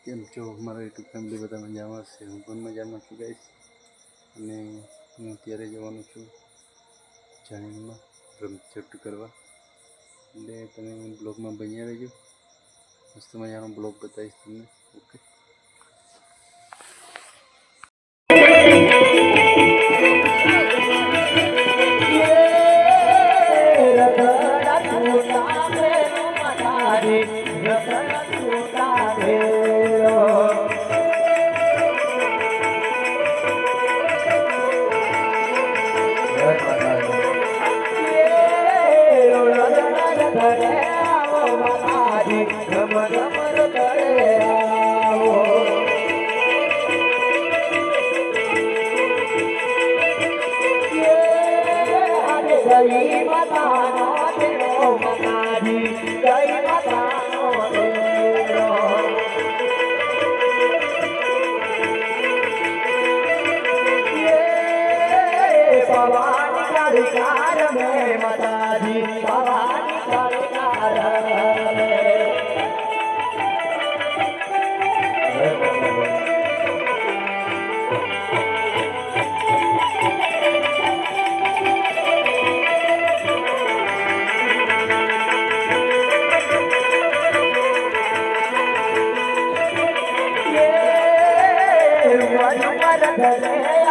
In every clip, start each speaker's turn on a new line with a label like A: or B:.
A: કેમ છો મારા યુટ્યુબ ફેમિલી બધા મજામાં છે? હું પણ મજામાં છું ગાઈસ. અને હું અત્યારે જવાનું છું જાણીમાં બ્રહ્મચર્ય કરવા, એટલે તમે બ્લોગમાં બન્યા રહેજો. મસ્ત મજાનો બ્લોગ બતાવીશ તમને. ઓકે.
B: જય માતાનો તેરો માતાજી, જય માતાનો તેરો ભવાની કાળીકાર મે માતાજી, ભવાની કાળીકાર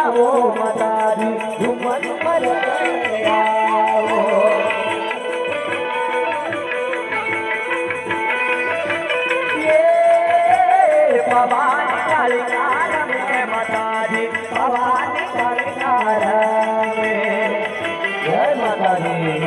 B: આવો માતાજી, ઝુમર પર આવો ભવાની કાળીકાર મે માતાજી, ભવાની કાળીકાર મે જય માતાજી.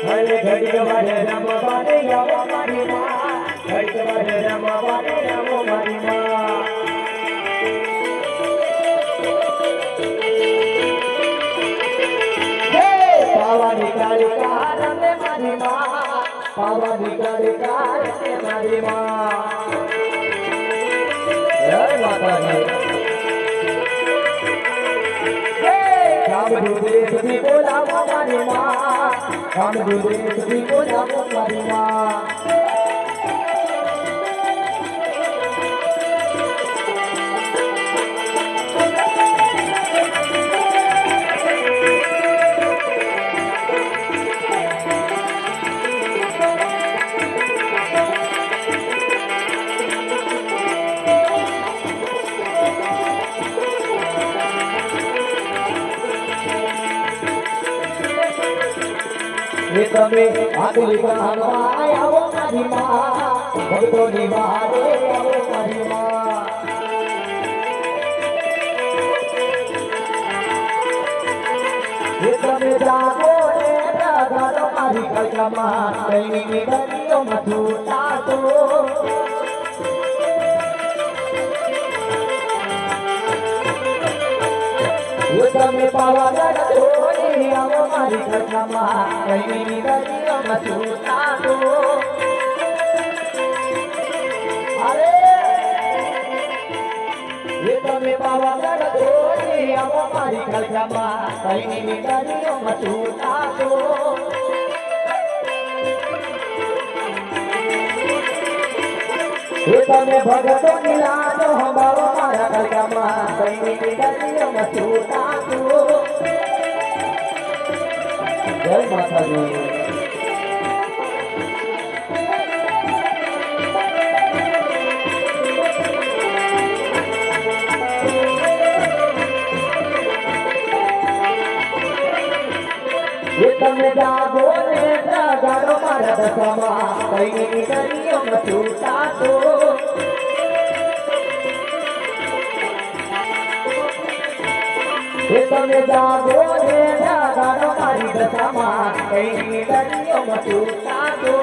B: આવે ઘડી વારે રમવાને આવો મારી માં, ઘડી વારે રમવાને આવો મારી માં. હે પાવાની કાળીકાર મે મારી માં, પાવાની કાળીકાર મે મારી માં. જય માતાજી. કામધુ દેશથી બોલાવો મારી માં, કામધુ દેશથી બોલાવો મારી માં. તમે આગલી ગામમાં આવો મારી માં, ભક્તોની વારે આવો મારી માં. તમે જાગો ને જાગો મારી કલકામાં, કઈની ગલીઓમાં છૂટાતો તમે પાવાગઢ છોડી આવો મારી કથામાં, કઈની ગલીઓમાં છૂટાતો. અરે તમે પાવાગઢ છોડી આવો મારી કથામાં, કઈની ગલીઓમાં છૂટાતો. તમે ભગતો નિરાજો હંભાવો મારા કલકામાં, કઈની ગલીઓમાં છૂટાતો. જય માતાજી. તમે જાગો ને જાગો મારા દશામાં, કઈની ગલીઓમાં છૂટાતો. તમે જાગો ને જાગાડો મારી દશામાં કઈ દરિયો મતું સાધો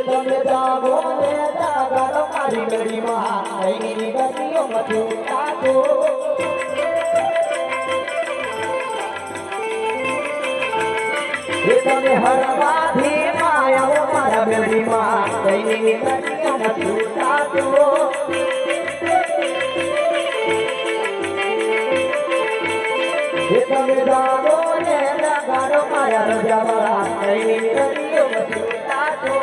B: તમે જાગો ને જાગાડો મારી નદીમાં કઈ દરિયો મતું સાધો તમે હરવાથી માયાઓ મારા બેડીમાં કઈ દરિયો મતું સાધો તમે જાગો ને જાગાડો મારા રજાવાળા કઈ દરિયો મતું સાધો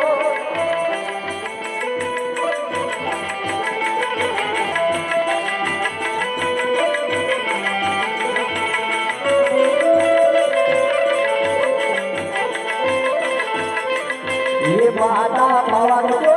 B: ये माता भवन को